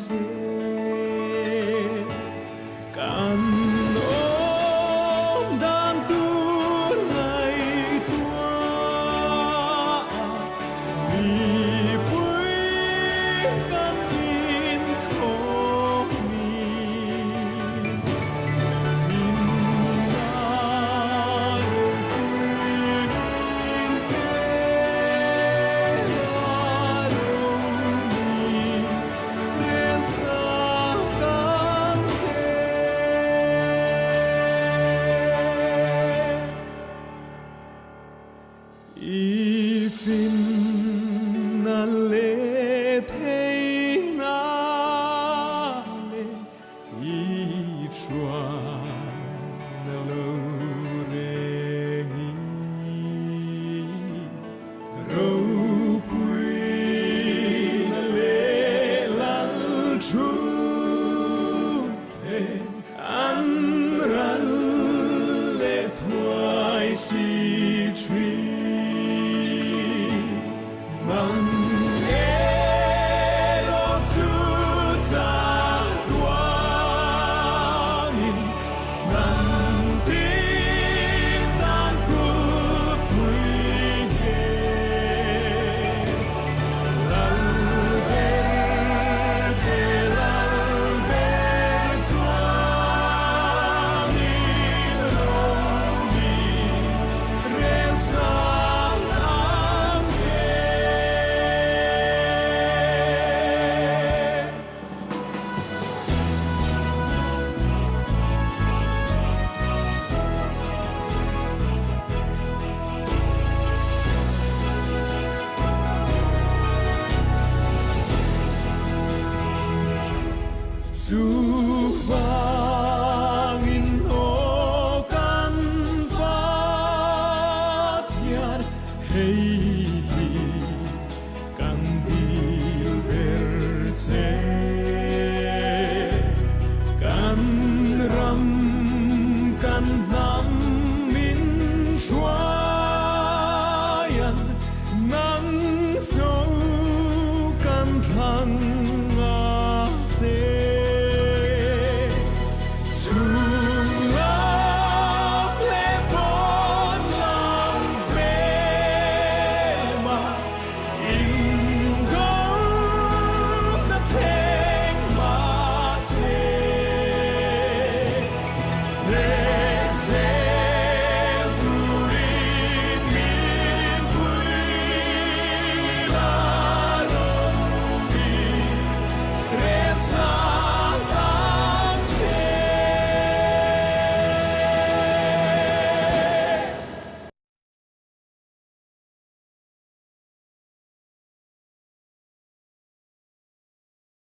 chế càn ôm đàn tu ngày tua mi bụi càn in khổ mi phim na rồi quy in bê la đâu mi ren sa càn chế y phim na lệ thế na lệ y xoa na lâu rê nghi râu bụi na lệ lal chu thêm ăn rắn lệ thoại si truy mang nghe lo chu cha tua nhìn nằm tin tan cút mùi nghe lal ber xoa nhìn rong mi ren sa chu vangin o kan pathian hei kan dil berce kan ram kan nam min shuayan nang châu kan thang a che